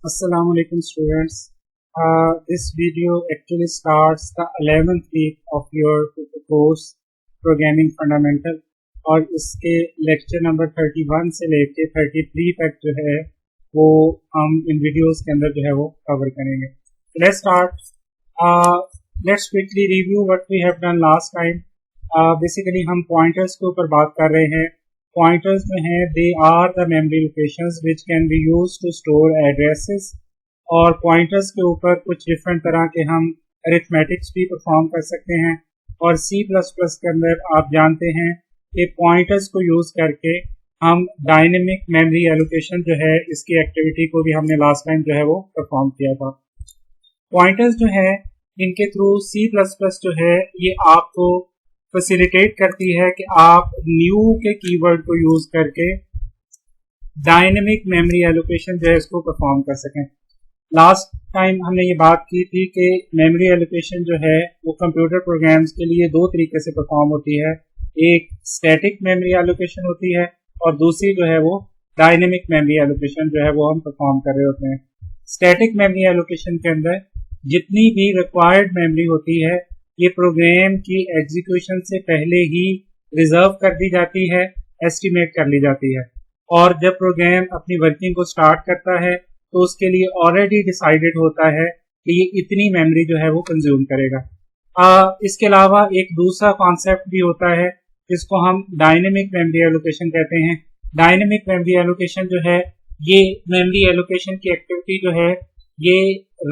Assalamu alaikum students. This video actually starts the 11th week of your course Programming Fundamental और इसके lecture number 31 से लेके 33 तक जो है वो हम इन वीडियोस के अंदर जो है वो कवर करेंगे. Let's start. Let's quickly review what we have done last time. Basically हम pointers के ऊपर बात कर रहे हैं. Pointers जो हैं they are the memory locations which can be used to store addresses और pointers के ऊपर कुछ डिफरेंट तरह के हम arithmetics भी परफॉर्म कर सकते हैं. और C++ के अंदर आप जानते हैं कि pointers को यूज करके हम डायनेमिक मेमोरी एलोकेशन जो है इसकी एक्टिविटी को भी हमने लास्ट टाइम जो है वो परफॉर्म किया था. पॉइंटर्स जो है इनके थ्रू C++ जो है ये आपको फैसिलिटेट करती है कि आप न्यू के कीवर्ड को यूज करके डायनेमिक मेमोरी एलोकेशन जो है इसको परफॉर्म कर सकें. लास्ट टाइम हमने ये बात की थी कि मेमोरी एलोकेशन जो है वो कंप्यूटर प्रोग्राम्स के लिए दो तरीके से परफॉर्म होती है. एक स्टैटिक मेमोरी एलोकेशन होती है और दूसरी जो है वो डायनेमिक मेमोरी एलोकेशन जो है वो हम परफॉर्म कर रहे होते हैं. स्टैटिक मेमोरी एलोकेशन के अंदर जितनी भी रिक्वायर्ड मेमोरी होती है ये प्रोग्राम की एग्जीक्यूशन से पहले ही रिजर्व कर दी जाती है, एस्टिमेट कर ली जाती है. और जब प्रोग्राम अपनी वर्किंग को स्टार्ट करता है तो उसके लिए ऑलरेडी डिसाइडेड होता है कि ये इतनी मेमोरी जो है वो कंज्यूम करेगा. इसके अलावा एक दूसरा कॉन्सेप्ट भी होता है जिसको हम डायनेमिक मेमोरी एलोकेशन कहते हैं. डायनेमिक मेमोरी एलोकेशन जो है ये मेमोरी एलोकेशन की एक्टिविटी जो है ये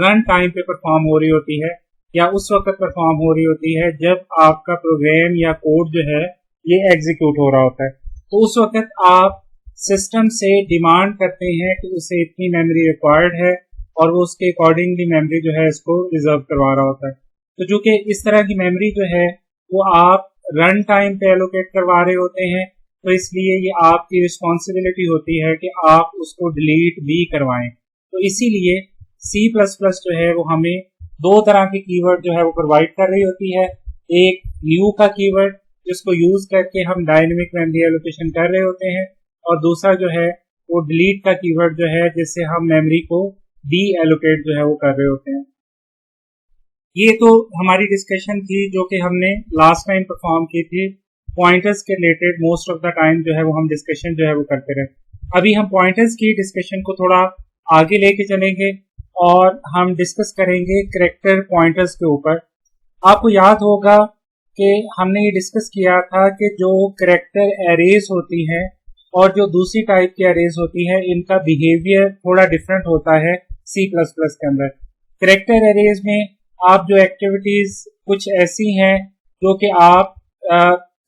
रन टाइम पे परफॉर्म हो रही होती है या उस वक्त परफॉर्म हो रही होती है जब आपका प्रोग्राम या कोड जो है ये एग्जीक्यूट हो रहा होता है. तो उस वक्त आप सिस्टम से डिमांड करते हैं कि उसे इतनी मेमोरी रिक्वायर्ड है और वो उसके अकॉर्डिंगली मेमोरी जो है इसको रिजर्व करवा रहा होता है. तो जो कि इस तरह की मेमोरी जो है वो आप रन टाइम पे एलोकेट करवा रहे होते हैं, तो इसलिए ये आपकी रिस्पॉन्सिबिलिटी होती है कि आप उसको डिलीट भी करवाएं. तो इसीलिए C++ जो है वो हमें दो तरह के कीवर्ड जो है वो प्रोवाइड कर रही होती है. एक न्यू का कीवर्ड जिसको यूज करके हम डायनेमिक मेमोरी एलोकेशन कर रहे होते हैं और दूसरा जो है वो डिलीट का कीवर्ड जो है जिससे हम मेमोरी को डी एलोकेट जो है वो कर रहे होते हैं. ये तो हमारी डिस्कशन थी जो कि हमने लास्ट टाइम परफॉर्म की थी. पॉइंटर्स के related most of the time जो है वो हम डिस्कशन जो है वो करते रहे. अभी हम पॉइंटर्स की डिस्कशन को थोड़ा आगे लेके चलेंगे और हम डिस्कस करेंगे करैक्टर पॉइंटर्स के ऊपर. आपको याद होगा कि हमने ये डिस्कस किया था कि जो करैक्टर एरेज होती हैं और जो दूसरी टाइप की एरेज होती है इनका बिहेवियर थोड़ा डिफरेंट होता है C++ के अंदर. करैक्टर एरेज में आप जो एक्टिविटीज कुछ ऐसी हैं जो कि आप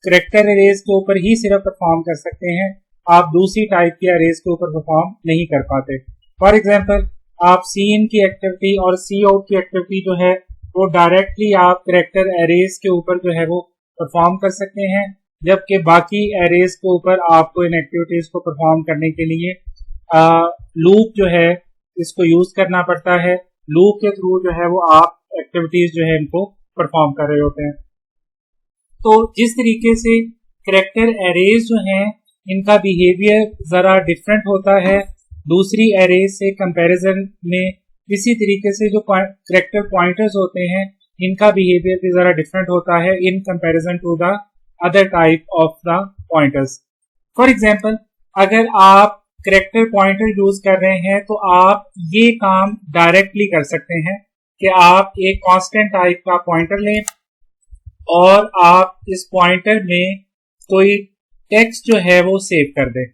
करैक्टर एरेज के ऊपर ही सिर्फ परफॉर्म कर सकते हैं, आप दूसरी टाइप की एरेज के ऊपर परफॉर्म नहीं कर पाते. फॉर एग्जाम्पल आप सी इन की एक्टिविटी और सी आउट की एक्टिविटी जो है वो डायरेक्टली आप करैक्टर एरेज के ऊपर जो है वो परफॉर्म कर सकते हैं, जबकि बाकी एरेज के ऊपर आपको इन एक्टिविटीज को परफॉर्म करने के लिए लूप जो है इसको यूज करना पड़ता है. लूप के थ्रू जो है वो आप एक्टिविटीज जो है इनको परफॉर्म कर रहे होते हैं. तो जिस तरीके से करैक्टर एरेज जो हैं इनका बिहेवियर जरा डिफरेंट होता है दूसरी एरेज से कंपैरिजन में, इसी तरीके से जो करैक्टर पॉइंटर्स होते हैं इनका बिहेवियर भी जरा डिफरेंट होता है in comparison to the other type of the pointers. For example अगर आप करैक्टर पॉइंटर यूज कर रहे हैं तो आप ये काम डायरेक्टली कर सकते हैं कि आप एक कांस्टेंट टाइप का पॉइंटर लें और आप इस पॉइंटर में कोई टेक्स्ट जो है वो सेव कर दें.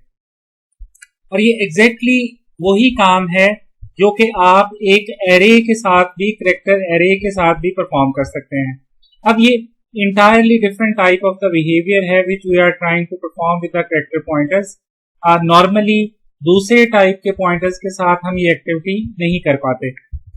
और ये एग्जैक्टली वही काम है जो कि आप एक एरे के साथ भी करैक्टर एरे के साथ भी परफॉर्म कर सकते हैं. अब ये entirely different type of the behaviour है which we are trying to perform with the character pointers. Normally दूसरे टाइप के पॉइंटर्स के साथ हम ये एक्टिविटी नहीं कर पाते.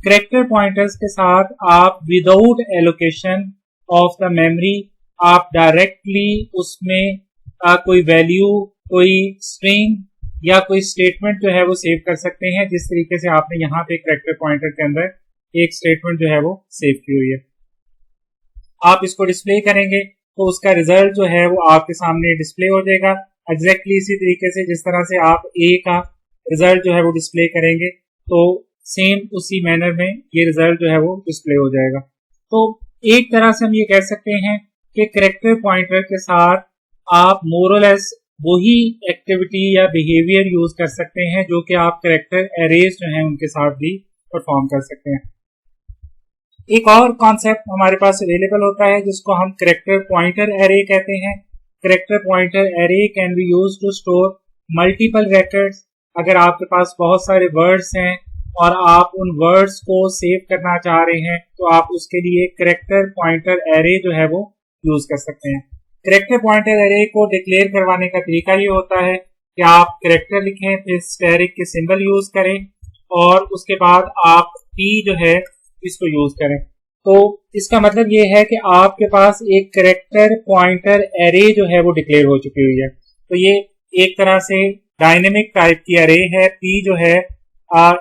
करैक्टर पॉइंटर्स के साथ आप without allocation of the memory आप डायरेक्टली उसमें कोई वैल्यू, कोई स्ट्रिंग या कोई स्टेटमेंट जो है वो सेव कर सकते हैं, जिस तरीके से आपने यहाँ पे करैक्टर पॉइंटर के अंदर एक स्टेटमेंट जो है वो सेव की हुई है. आप इसको डिस्प्ले करेंगे तो उसका रिजल्ट जो है वो आपके सामने डिस्प्ले हो जाएगा एग्जैक्टली इसी तरीके से जिस तरह से आप ए का रिजल्ट जो है वो डिस्प्ले करेंगे. तो सेम उसी मैनर में ये रिजल्ट जो है वो डिस्प्ले हो जाएगा। तो एक तरह से हम ये कह सकते हैं कि कैरेक्टर पॉइंटर के साथ आप मोर और लेस वही एक्टिविटी या बिहेवियर यूज कर सकते हैं जो कि आप कैरेक्टर एरेज जो हैं उनके साथ भी परफॉर्म कर सकते हैं। एक और कॉन्सेप्ट हमारे पास अवेलेबल होता है जिसको हम कैरेक्टर पॉइंटर एरे कहते हैं। Character pointer array can be used to store multiple records. अगर आपके पास बहुत सारे वर्ड्स हैं और आप उन वर्ड्स को सेव करना चाह रहे हैं तो आप उसके लिए कैरेक्टर पॉइंटर एरे जो है वो यूज कर सकते हैं। कैरेक्टर पॉइंटर एरे को डिक्लेयर करवाने का तरीका ये होता है कि आप कैरेक्टर लिखें, फिर स्टेरिक के सिंबल यूज करें और उसके बाद आप p जो है इसको यूज करें। तो इसका मतलब ये है कि आपके पास एक कैरेक्टर पॉइंटर एरे जो है वो डिक्लेयर हो चुकी हुई है। तो ये एक तरह से डायनेमिक टाइप की एरे है। p जो है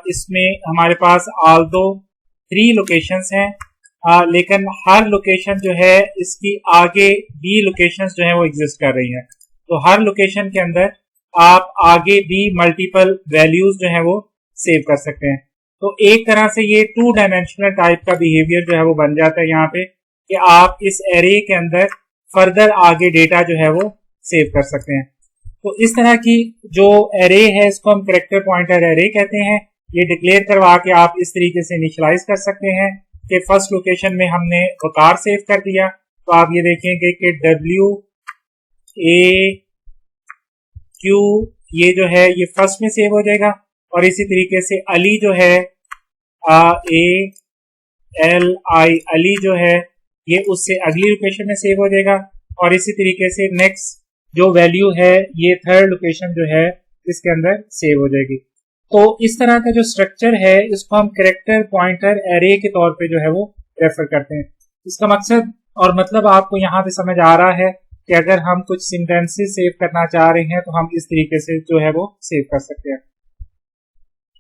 इसमें हमारे पास ऑल्दो 3 लोकेशंस हैं, लेकिन हर लोकेशन जो है इसकी आगे b लोकेशंस जो है वो एग्जिस्ट कर रही हैं। तो हर लोकेशन के अंदर आप आगे b मल्टीपल वैल्यूज जो है वो सेव कर सकते हैं। तो एक तरह से ये 2 डायमेंशनल टाइप का बिहेवियर जो है वो बन जाता है यहाँ पे कि आप इस एरे के अंदर फर्दर आगे डेटा जो है वो सेव कर सकते हैं। तो इस तरह की जो एरे है इसको हम कैरेक्टर पॉइंटर एरे कहते हैं। ये डिक्लेयर करवा के आप इस तरीके से इनिशियलाइज कर सकते हैं कि फर्स्ट लोकेशन में हमने वकार सेव कर दिया, तो आप ये देखेंगे कि WAQ ये जो है ये फर्स्ट में सेव हो जाएगा और इसी तरीके से अली जो है ALI अली जो है ये उससे अगली लोकेशन में सेव हो जाएगा और इसी तरीके से नेक्स्ट जो वैल्यू है ये थर्ड लोकेशन जो है इसके अंदर सेव हो जाएगी। तो इस तरह का जो स्ट्रक्चर है इसको हम कैरेक्टर पॉइंटर एरे के तौर पे जो है वो रेफर करते हैं। इसका मकसद और मतलब आपको यहाँ पे समझ आ रहा है कि अगर हम कुछ सेंटेंसेस सेव करना चाह रहे हैं तो हम इस तरीके से जो है वो सेव कर सकते हैं।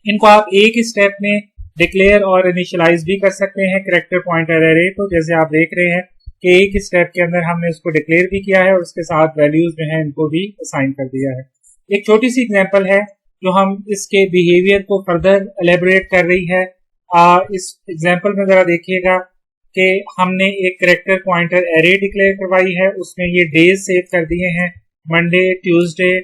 इनको आप एक ही स्टेप में डिक्लेयर और इनिशियलाइज भी कर सकते हैं कैरेक्टर पॉइंटर एरे को, जैसे आप देख रहे हैं कि एक ही स्टेप के अंदर हमने उसको डिक्लेयर भी किया है और उसके साथ वैल्यूज जो है इनको भी असाइन कर दिया है। एक छोटी सी एग्जांपल है जो हम इसके बिहेवियर को फर्दर एलेबोरेट कर रही है। इस एग्जांपल में जरा देखिएगा कि हमने एक कैरेक्टर पॉइंटर एरे डिक्लेयर करवाई है, उसमें ये डेज सेव कर दिए हैं Monday, Tuesday,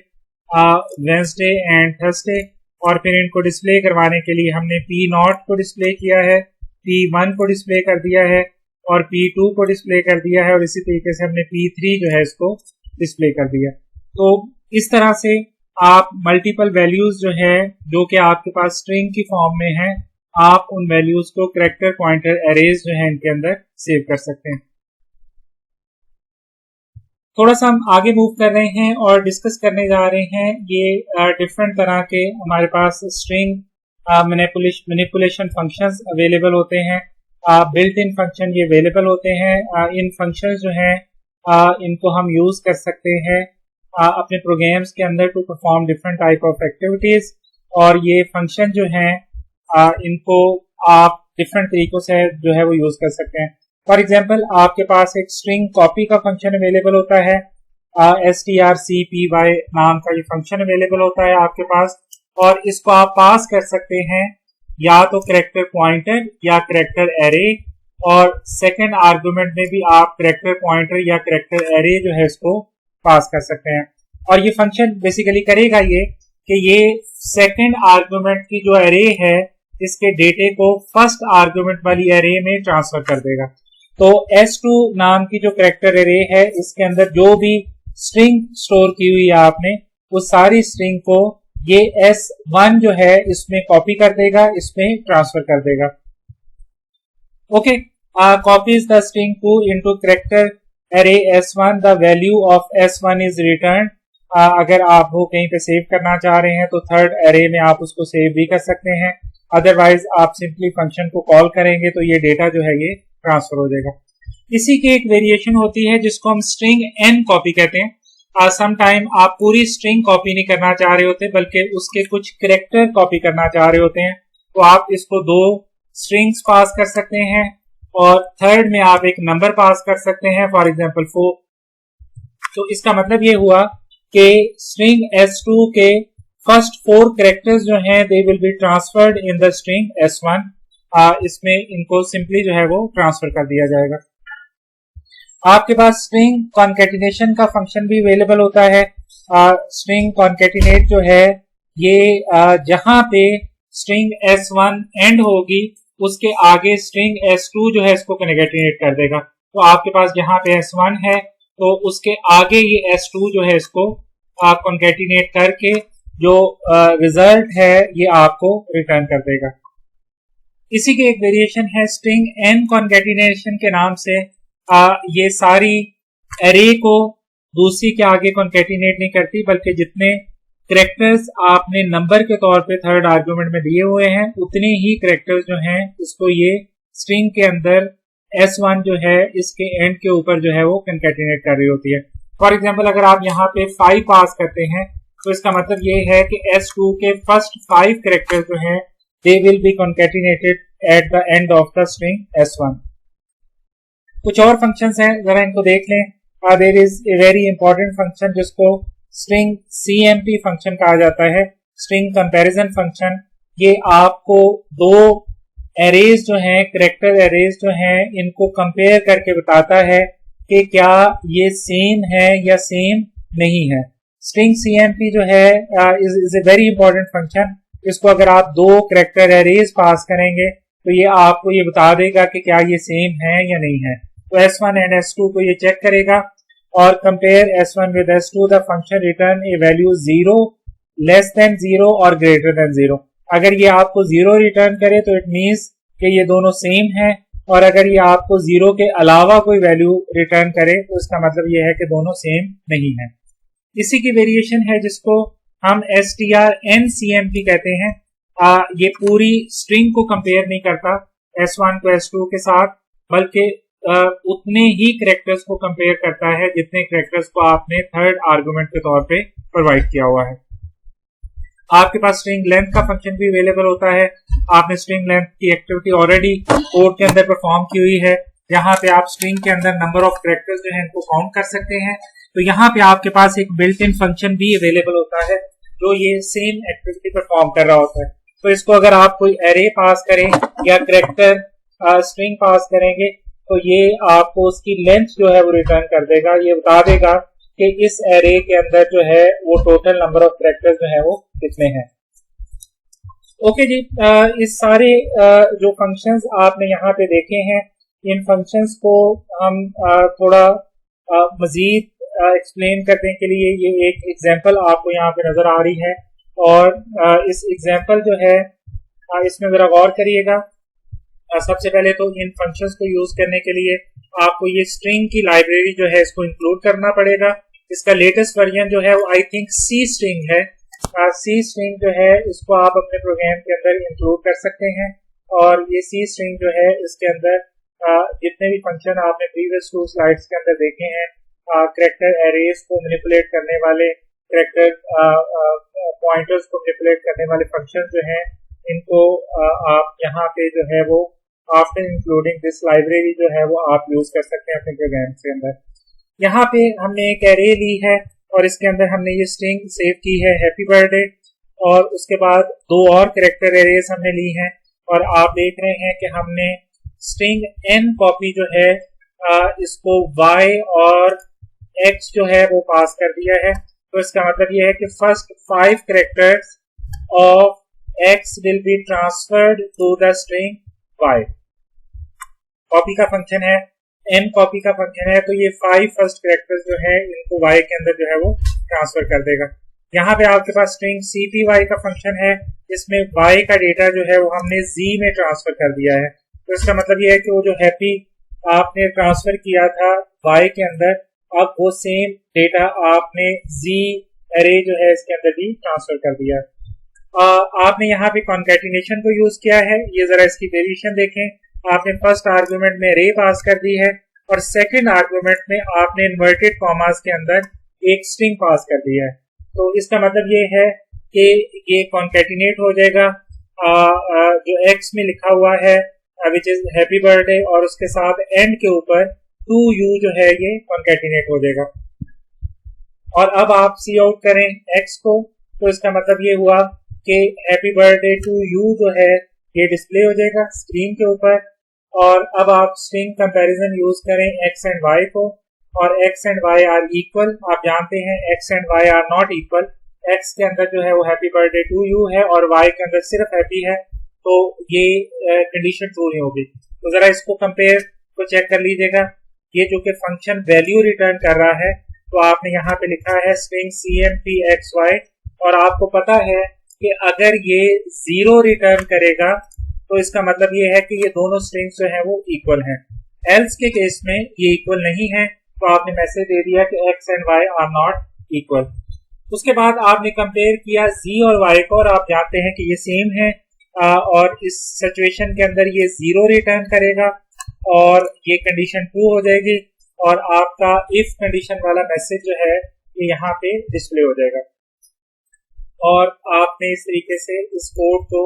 Wednesday and Thursday और फिर इनको डिस्प्ले करवाने के लिए हमने P0 को डिस्प्ले किया है, P1 को डिस्प्ले कर दिया है और P2 को डिस्प्ले कर दिया है और इसी तरीके से हमने P3 जो है इसको डिस्प्ले कर दिया। तो इस तरह से आप मल्टीपल वैल्यूज जो है जो कि आपके पास स्ट्रिंग की फॉर्म में है, आप उन वैल्यूज को कैरेक्टर पॉइंटर एरेज जो है इनके अंदर सेव कर सकते हैं। थोड़ा सा हम आगे मूव कर रहे हैं और डिस्कस करने जा रहे हैं ये डिफरेंट तरह के हमारे पास स्ट्रिंग मैनिपुलेशन फंक्शंस अवेलेबल होते हैं। बिल्ट इन फंक्शन ये अवेलेबल होते हैं। इन फंक्शंस जो हैं इनको हम यूज कर सकते हैं अपने प्रोग्राम्स के अंदर to perform different type of activities और ये फंक्शन जो हैं इनको आप डिफरेंट तरीकों से जो है वो यूज कर सकते हैं। फॉर एग्जाम्पल आपके पास एक स्ट्रिंग कॉपी का फंक्शन अवेलेबल होता है, strcpy नाम का ये फंक्शन अवेलेबल होता है आपके पास और इसको आप पास कर सकते हैं या तो कैरेक्टर पॉइंटर या कैरेक्टर एरे और सेकंड आर्गुमेंट में भी आप कैरेक्टर पॉइंटर या कैरेक्टर एरे जो है इसको पास कर सकते हैं। और ये फंक्शन बेसिकली करेगा ये कि ये सेकंड आर्गुमेंट की जो एरे है इसके डेटे को फर्स्ट आर्गुमेंट वाली एरे में ट्रांसफर कर देगा। तो S2 नाम की जो कैरेक्टर एरे है इसके अंदर जो भी स्ट्रिंग स्टोर की हुई है आपने उस सारी स्ट्रिंग को ये S1 जो है इसमें कॉपी कर देगा, इसमें ट्रांसफर कर देगा। Okay, copies the string 2 into character array S1, the value of S1 is return. अगर आप वो कहीं पे सेव करना चाह रहे हैं तो थर्ड एरे में आप उसको सेव भी कर सकते हैं, अदरवाइज आप सिंपली फंक्शन को कॉल करेंगे तो ये डेटा जो है ये ट्रांसफर हो जाएगा। इसी की एक वेरिएशन होती है जिसको हम स्ट्रिंग n कॉपी कहते हैं। सम टाइम आप पूरी स्ट्रिंग कॉपी नहीं करना चाह रहे होते बल्कि उसके कुछ कैरेक्टर कॉपी करना चाह रहे होते हैं, तो आप इसको 2 स्ट्रिंग्स पास कर सकते हैं और थर्ड में आप एक नंबर पास कर सकते हैं, फॉर एग्जांपल 4। तो इसका मतलब ये हुआ कि स्ट्रिंग S2 के फर्स्ट 4 कैरेक्टर्स जो हैं they will be transferred in the string S1। इसमें इनको सिंपली जो है वो ट्रांसफर कर दिया जाएगा। आपके पास स्ट्रिंग कॉन्केटिनेशन का फंक्शन भी अवेलेबल होता है। स्ट्रिंग कॉन्केटिनेट जो है ये जहां पे स्ट्रिंग S1 एंड होगी उसके आगे स्ट्रिंग S2 जो है इसको कॉन्केटिनेट कर देगा। तो आपके पास जहां पे S1 है तो उसके आगे ये S2 जो है इसको कॉन्केटिनेट करके जो रिजल्ट है ये आपको रिटर्न कर देगा। इसी के एक वेरिएशन है स्ट्रिंग एन कॉन्केटिनेशन के नाम से। ये सारी एरे को दूसरी के आगे कॉन्केटिनेट नहीं करती, बल्कि जितने कैरेक्टर्स आपने नंबर के तौर पे थर्ड आर्गुमेंट में दिए हुए हैं उतने ही कैरेक्टर्स जो हैं इसको ये स्ट्रिंग के अंदर S1 जो है इसके एंड के ऊपर जो है वो कॉन्केटिनेट कर रही होती है। फॉर एग्जाम्पल अगर आप यहाँ पे 5 पास करते हैं तो इसका मतलब ये है कि S2 के फर्स्ट 5 कैरेक्टर्स जो हैं they will be concatenated at the end of the string S1। कुछ और फंक्शंस हैं, जरा इनको देख लें। there is a very important function जिसको string CMP फंक्शन कहा जाता है, string comparison फंक्शन। ये आपको दो एरेज जो हैं, कैरेक्टर एरेज जो हैं, इनको कंपेयर करके बताता है कि क्या ये सेम है या सेम नहीं है। string CMP जो है is a very important function। इसको अगर आप दो कैरेक्टर एरेज पास करेंगे तो ये आपको ये बता देगा कि क्या ये सेम है या नहीं है। तो S1 एंड S2 को ये चेक करेगा और compare S1 with S2 the function return A value 0 less than 0 और ग्रेटर देन 0। अगर ये आपको 0 रिटर्न करे तो इट मीन्स कि ये दोनों सेम है, और अगर ये आपको 0 के अलावा कोई वैल्यू रिटर्न करे तो इसका मतलब ये है कि दोनों सेम नहीं है। इसी की वेरिएशन है जिसको हम strncmp कहते हैं। ये पूरी स्ट्रिंग को कंपेयर नहीं करता S1 को S2 के साथ, बल्कि उतने ही कैरेक्टर्स को कंपेयर करता है जितने कैरेक्टर्स को आपने थर्ड आर्गुमेंट के तौर पे प्रोवाइड किया हुआ है। आपके पास स्ट्रिंग लेंथ का फंक्शन भी अवेलेबल होता है। आपने स्ट्रिंग लेंथ की एक्टिविटी ऑलरेडी कोड के अंदर परफॉर्म की हुई है, जहां पे आप स्ट्रिंग के अंदर नंबर ऑफ कैरेक्टर्स जो है इनको काउंट कर सकते हैं। तो यहाँ पे आपके पास एक बिल्ट इन फंक्शन भी अवेलेबल होता है जो ये सेम एक्टिविटी परफॉर्म कर रहा होता है। तो इसको अगर आप कोई एरे पास करें या कैरेक्टर स्ट्रिंग पास करेंगे तो ये आपको उसकी लेंथ जो है वो रिटर्न कर देगा। ये बता देगा कि इस एरे के अंदर जो है वो टोटल नंबर ऑफ कैरेक्टर्स जो है वो कितने हैं। ओके जी, इस सारे जो फंक्शंस आपने यहाँ पे देखे हैं, इन फंक्शंस को हम थोड़ा मजीद एक्सप्लेन करने के लिए ये एक एग्जांपल आपको यहाँ पे नजर आ रही है, और इस एग्जांपल जो है इसमें जरा गौर करिएगा। सबसे पहले तो इन फंक्शंस को यूज करने के लिए आपको ये स्ट्रिंग की लाइब्रेरी जो है इसको इंक्लूड करना पड़ेगा। इसका लेटेस्ट वर्जन जो है वो आई थिंक सी स्ट्रिंग है। सी स्ट्रिंग जो है इसको आप अपने प्रोग्राम के अंदर इंक्लूड कर सकते हैं, और ये सी स्ट्रिंग जो है इसके अंदर जितने भी फंक्शन आपने प्रीवियस 2 स्लाइड्स के अंदर देखे हैं, कैरेक्टर एरेज को मैनिपुलेट करने वाले, कैरेक्टर पॉइंटर्स को मैनिपुलेट करने वाले फंक्शन जो हैं, इनको आप यहाँ पे जो है वो आफ्टर इंक्लूडिंग दिस लाइब्रेरी जो है वो आप यूज कर सकते हैं अपने प्रोग्राम के अंदर। यहाँ पे हमने एक एरे ली है और इसके अंदर हमने ये स्ट्रिंग सेव की है हैप्पी बर्थडे, और उसके बाद 2 और कैरेक्टर एरेज हमने ली हैं, और आप देख रहे हैं कि हमने स्ट्रिंग n कॉपी जो है इसको y और x जो है वो पास कर दिया है। तो इसका मतलब ये है कि first 5 characters of x will be transferred to the string y। Copy का फंक्शन है, n कॉपी का फंक्शन है, तो ये 5 फर्स्ट कैरेक्टर्स जो है इनको y के अंदर जो है वो ट्रांसफर कर देगा। यहाँ पे आपके पास स्ट्रिंग cpy का फंक्शन है, इसमें y का डेटा जो है वो हमने z में ट्रांसफर कर दिया है। तो इसका मतलब ये है कि वो जो हैप्पी आपने ट्रांसफर किया था y के अंदर, अब वो सेम डेटा आपने z एरे जो है इसके अंदर भी ट्रांसफर कर दिया। आपने यहाँ पे कॉन्कैटिनेशन को यूज किया है। ये जरा इसकी वेरिएशन देखें। आपने फर्स्ट आर्गुमेंट में रे पास कर दी है, और सेकंड आर्गुमेंट में आपने इन्वर्टेड कॉमास के अंदर एक स्ट्रिंग पास कर दिया है। तो इसका मतलब ये है कि ये कॉन्कैटिनेट हो जाएगा जो x में लिखा हुआ है विच इज हैप्पी बर्थडे, और उसके साथ एंड के ऊपर 2u जो है ये कॉन्कैटिनेट हो जाएगा। और अब आप सी आउट करें x को, तो इसका मतलब ये हुआ कि हैप्पी बर्थडे टू यू जो है ये डिस्प्ले हो जाएगा स्क्रीन के ऊपर। और अब आप स्ट्रिंग कंपैरिजन यूज करें एक्स एंड वाई को, और X and Y are equal. आप जानते हैं X and Y are not equal. X के अंदर जो है वो हैप्पी बर्थडे टू यू है और वाई के अंदर सिर्फ हैप्पी है, तो ये कंडीशन ट्रू नहीं होगी। तो जरा इसको कंपेयर को चेक कर लीजिएगा। ये जो कि फंक्शन वैल्यू रिटर्न कर रहा है, तो आपने यहाँ पे लिखा है स्ट्रिंग cmpxy, और आपको पता है कि अगर ये 0 रिटर्न करेगा तो इसका मतलब ये है कि ये दोनों स्ट्रिंग्स जो है वो इक्वल हैं। एल्स के केस में ये इक्वल नहीं है, तो आपने मैसेज दे दिया कि x and y are not equal. उसके बाद आपने कंपेयर किया z और y को, और आप जानते हैं कि ये सेम है, और इस सिचुएशन के अंदर ये 0 रिटर्न करेगा और ये कंडीशन ट्रू हो जाएगी, और आपका इफ कंडीशन वाला मैसेज जो है ये यहाँ पे डिस्प्ले हो जाएगा। और आपने इस तरीके से इस कोड को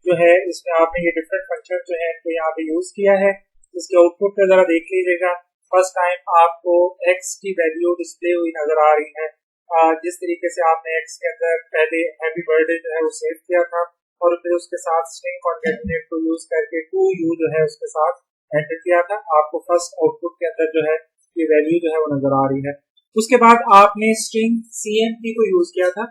जो है इसमें आपने ये डिफरेंट फंक्शन जो है तो यहाँ पे यूज किया है। इसके आउटपुट पे जरा देख लीजिएगा। फर्स्ट टाइम आपको x की वैल्यू डिस्प्ले हुई नजर आ रही है। जिस तरीके से आपने x के अंदर पहले हैप्पी बर्थडे जो है वो सेव किया था, और फिर उसके साथ स्ट्रिंग कॉन्कैटिनेट को यूज करके टू यू जो है उसके साथ एंटर किया था, आपको फर्स्ट आउटपुट के अंदर जो है ये वैल्यू जो है वो नजर आ रही है। उसके बाद आपने स्ट्रिंग cmp को यूज किया था,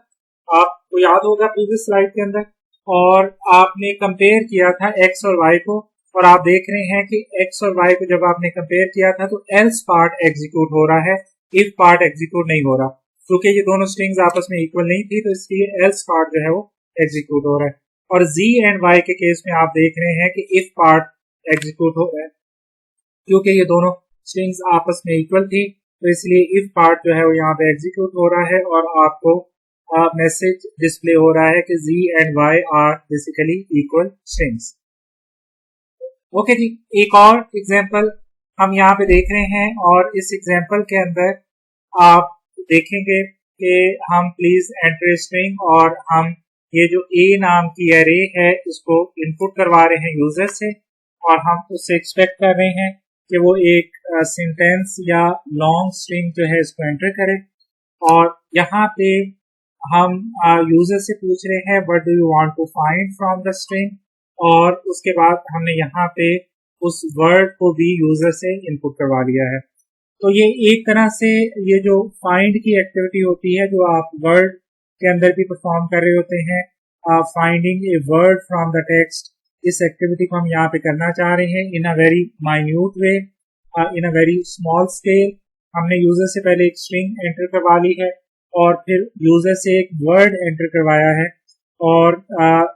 आपको याद होगा प्रीवियस स्लाइड के अंदर, और आपने कंपेयर किया था x और y को, और आप देख रहे हैं कि x और y को जब आपने कंपेयर किया था तो else पार्ट एग्जीक्यूट हो रहा है, if पार्ट एग्जीक्यूट नहीं हो रहा, क्योंकि ये दोनों स्ट्रिंग्स आपस में इक्वल नहीं थी, तो इसलिए else पार्ट जो है वो एग्जीक्यूट हो रहा है। और z एंड y के केस में आप देख रहे हैं कि if पार्ट एग्जीक्यूट हो रहा है, क्योंकि ये दोनों स्ट्रिंग्स आपस में इक्वल थी, तो इसलिए if पार्ट जो है वो यहाँ पे एग्जीक्यूट हो रहा है, और आपको मैसेज डिस्प्ले हो रहा है कि z and y are basically equal strings. Okay जी, एक और एग्जांपल हम यहाँ पे देख रहे हैं, और इस एग्जांपल के अंदर आप देखेंगे कि हम प्लीज एंटर स्ट्रिंग, और हम ये जो a नाम की एरे है इसको इनपुट करवा रहे हैं यूजर से, और हम उससे एक्सपेक्ट कर रहे हैं कि वो एक सेंटेंस या लॉन्ग स्ट्रिंग जो है इसको एंटर करे। और यहाँ पे हम यूजर से पूछ रहे हैं what do you want to find from the string, और उसके बाद हमने यहाँ पे उस वर्ड को भी यूजर से इनपुट करवा लिया है। तो ये एक तरह से ये जो फाइंड की एक्टिविटी होती है जो आप वर्ड के अंदर भी परफॉर्म कर रहे होते हैं, finding a word from the text, इस एक्टिविटी को हम यहाँ पे करना चाह रहे हैं in a very minute way, in a very small scale. हमने यूजर से पहले एक स्ट्रिंग एंटर करवा ली है, और फिर यूजर से एक वर्ड एंटर करवाया है, और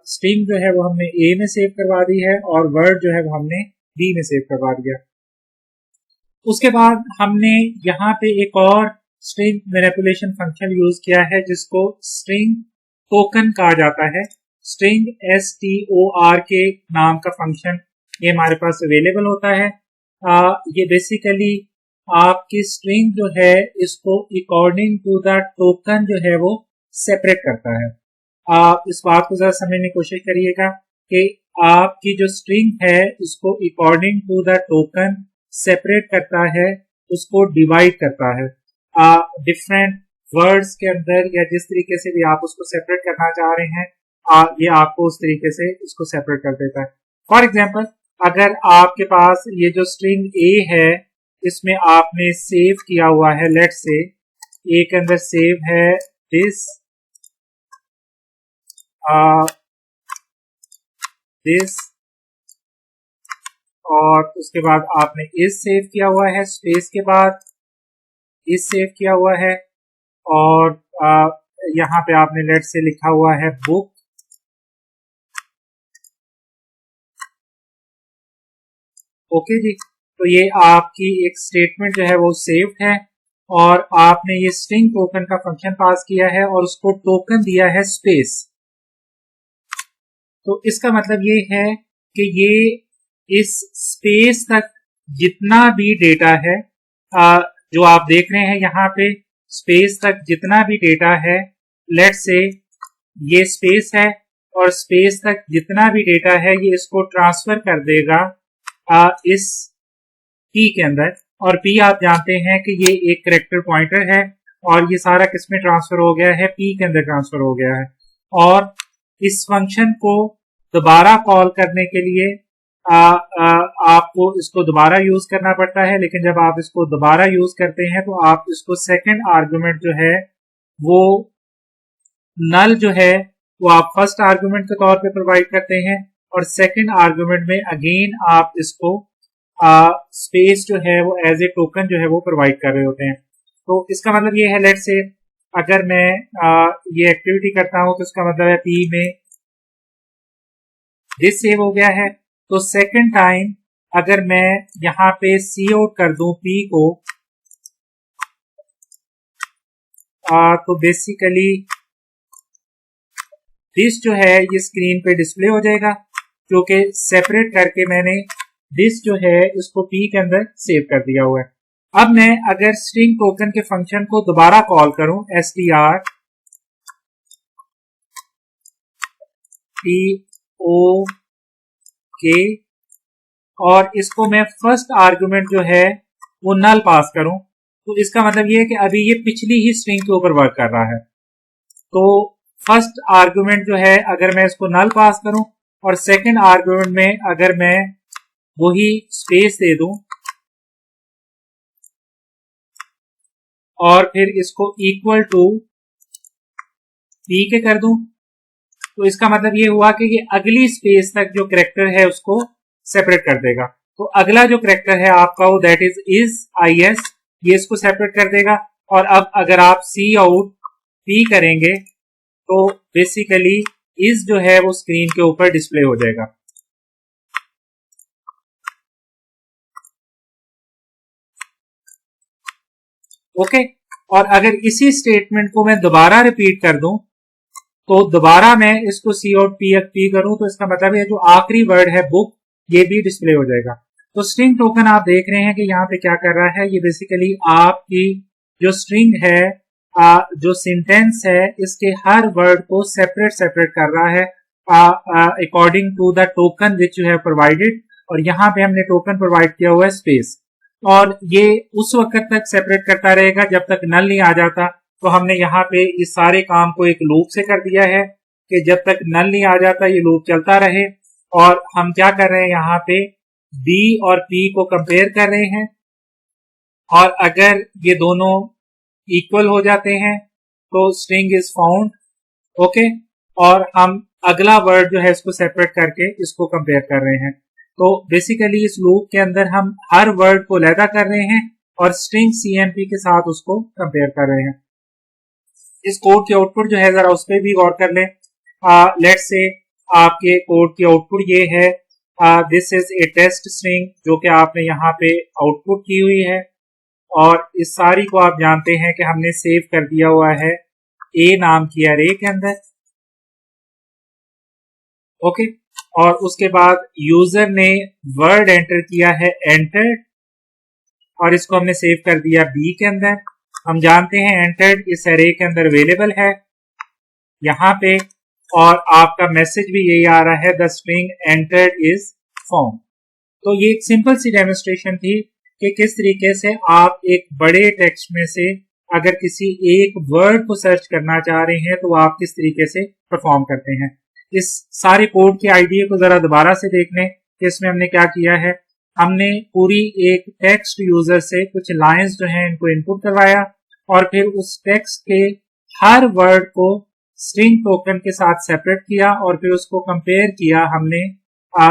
स्ट्रिंग जो है वो हमने ए में सेव करवा दी है, और वर्ड जो है वो हमने बी में सेव करवा दिया। उसके बाद हमने यहाँ पे एक और स्ट्रिंग मैनिपुलेशन फंक्शन यूज किया है जिसको स्ट्रिंग टोकन कहा जाता है। स्ट्रिंग STORK नाम का फंक्शन ये हमारे पास अवेलेबल होता है। ये बेसिकली आपकी स्ट्रिंग जो है इसको अकॉर्डिंग टू द टोकन जो है वो सेपरेट करता है। आप इस बात को जरा समझने की कोशिश करिएगा कि आपकी जो स्ट्रिंग है इसको according to the token separate करता है, उसको डिवाइड करता है डिफरेंट वर्ड्स के अंदर, या जिस तरीके से भी आप उसको सेपरेट करना चाह रहे हैं ये आपको उस तरीके से इसको सेपरेट कर देता है। फॉर एग्जाम्पल, अगर आपके पास ये जो स्ट्रिंग ए है इसमें आपने सेव किया हुआ है, लेट्स से ए के अंदर सेव है दिस दिस, और उसके बाद आपने इस सेव किया हुआ है, स्पेस के बाद इस सेव किया हुआ है, और यहाँ पे आपने लेट्स से लिखा हुआ है बुक। ओके जी, तो ये आपकी एक स्टेटमेंट जो है वो सेव्ड है, और आपने ये स्ट्रिंग टोकन का फंक्शन पास किया है और उसको टोकन दिया है स्पेस। तो इसका मतलब ये है कि ये इस स्पेस तक जितना भी डेटा है जो आप देख रहे हैं यहाँ पे, स्पेस तक जितना भी डेटा है, लेट्स से ये स्पेस है, और स्पेस तक जितना भी डेटा है ये इसको ट्रांसफर कर देगा इस p के अंदर। और p आप जानते हैं कि ये एक कैरेक्टर पॉइंटर है, और ये सारा किस में ट्रांसफर हो गया है, पी के अंदर ट्रांसफर हो गया है। और इस फंक्शन को दोबारा कॉल करने के लिए आपको इसको दोबारा यूज करना पड़ता है, लेकिन जब आप इसको दोबारा यूज करते हैं तो आप इसको सेकंड आर्गुमेंट जो है वो नल जो है वो आप फर्स्ट आर्गुमेंट के तौर पे प्रोवाइड करते हैं, और सेकंड आर्गुमेंट में अगेन आप इसको स्पेस जो है वो एज ए टोकन जो है वो प्रोवाइड कर रहे होते हैं। तो इसका मतलब ये है, लेट्स से अगर मैं ये एक्टिविटी करता हूं तो इसका मतलब है पी में दिस सेव हो गया है। तो सेकंड टाइम अगर मैं यहां पे सी आउट कर दूं पी को, तो बेसिकली दिस जो है ये स्क्रीन पे डिस्प्ले हो जाएगा, क्योंकि सेपरेट करके मैंने दिस जो है इसको पी के अंदर सेव कर दिया हुआ है। अब मैं अगर स्ट्रिंग टोकन के फंक्शन को दोबारा कॉल करूं str TOK और इसको मैं फर्स्ट आर्गुमेंट जो है वो नल पास करूं, तो इसका मतलब ये है कि अभी ये पिछली ही स्ट्रिंग के ऊपर वर्क कर रहा है। तो फर्स्ट आर्गुमेंट जो है अगर मैं इसको नल पास करूं और सेकंड आर्गुमेंट में अगर मैं वही स्पेस दे दूं और फिर इसको इक्वल टू पी के कर दूं, तो इसका मतलब ये हुआ कि ये अगली स्पेस तक जो कैरेक्टर है उसको सेपरेट कर देगा। तो अगला जो कैरेक्टर है आपका वो दैट इज IS, ये इसको सेपरेट कर देगा। और अब अगर आप सी आउट पी करेंगे तो बेसिकली इस जो है वो स्क्रीन के ऊपर डिस्प्ले हो जाएगा। ओके, और अगर इसी स्टेटमेंट को मैं दोबारा रिपीट कर दूं, तो दोबारा मैं इसको सी आउट पी करूं, तो इसका मतलब है जो आखिरी वर्ड है बुक ये भी डिस्प्ले हो जाएगा। तो स्ट्रिंग टोकन आप देख रहे हैं कि यहाँ पे क्या कर रहा है, ये बेसिकली आपकी जो स्ट्रिंग है जो सेंटेंस है इसके हर वर्ड को सेपरेट कर रहा है according to the token which you have provided. और यहाँ पे हमने टोकन प्रोवाइड किया हुआ है स्पेस, और ये उस वक्त तक सेपरेट करता रहेगा जब तक नल नहीं आ जाता। तो हमने यहाँ पे इस सारे काम को एक लूप से कर दिया है कि जब तक नल नहीं आ जाता ये लूप चलता रहे। और हम क्या कर रहे हैं, यहाँ पे बी और पी को कंपेयर कर रहे हैं, और अगर ये दोनों इक्वल हो जाते हैं तो स्ट्रिंग इज फाउंड। ओके, और हम अगला वर्ड जो है इसको सेपरेट करके इसको कंपेयर कर रहे हैं। तो बेसिकली इस लूप के अंदर हम हर वर्ड को लैदा कर रहे हैं और स्ट्रिंग CMP के साथ उसको कंपेयर कर रहे हैं। इस कोड की आउटपुट जो है जरा उस पर भी गौर कर लें। लेट्स से आपके कोड की आउटपुट ये है, this is a test string जो कि आपने यहाँ पे आउटपुट की हुई है, और इस सारी को आप जानते हैं कि हमने सेव कर दिया हुआ है A नाम की अरे के अंदर। ओके, और उसके बाद यूजर ने वर्ड एंटर किया है एंटर्ड, और इसको हमने सेव कर दिया B के अंदर। हम जानते हैं एंटर्ड इस अरे के अंदर अवेलेबल है यहाँ पे, और आपका मैसेज भी यही आ रहा है the string entered is found. तो ये एक सिंपल सी डेमोन्स्ट्रेशन थी कि किस तरीके से आप एक बड़े टेक्स्ट में से अगर किसी एक वर्ड को सर्च करना चाह रहे हैं तो आप किस तरीके से परफॉर्म करते हैं। इस सारे कोड की आइडिया को जरा दोबारा से देख लें कि इसमें हमने क्या किया है। हमने पूरी एक टेक्स्ट यूजर से कुछ लाइंस जो हैं इनको इनपुट करवाया, और फिर उस टेक्स्ट के हर वर्ड को स्ट्रिंग टोकन के साथ सेपरेट किया, और फिर उसको कंपेयर किया हमने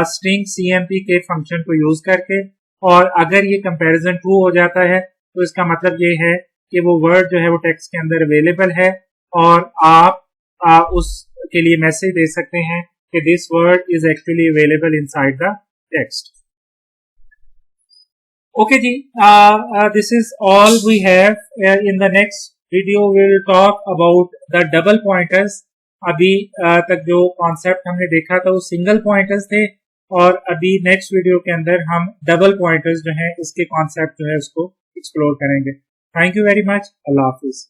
स्ट्रिंग CMP के फंक्शन को यूज करके। और अगर ये कंपैरिजन ट्रू हो जाता है तो इसका मतलब ये है कि वो वर्ड जो है वो टेक्स्ट के अंदर अवेलेबल है, और आप उसके लिए मैसेज दे सकते हैं कि this word is actually available inside the text. Okay जी, this is all we have. In the next video we will talk about the double pointers. अभी तक जो कॉन्सेप्ट हमने देखा था वो सिंगल पॉइंटर्स थे, और अभी नेक्स्ट वीडियो के अंदर हम डबल पॉइंटर्स जो हैं इसके कॉन्सेप्ट जो है उसको एक्सप्लोर करेंगे। Thank you very much. Allah Hafiz.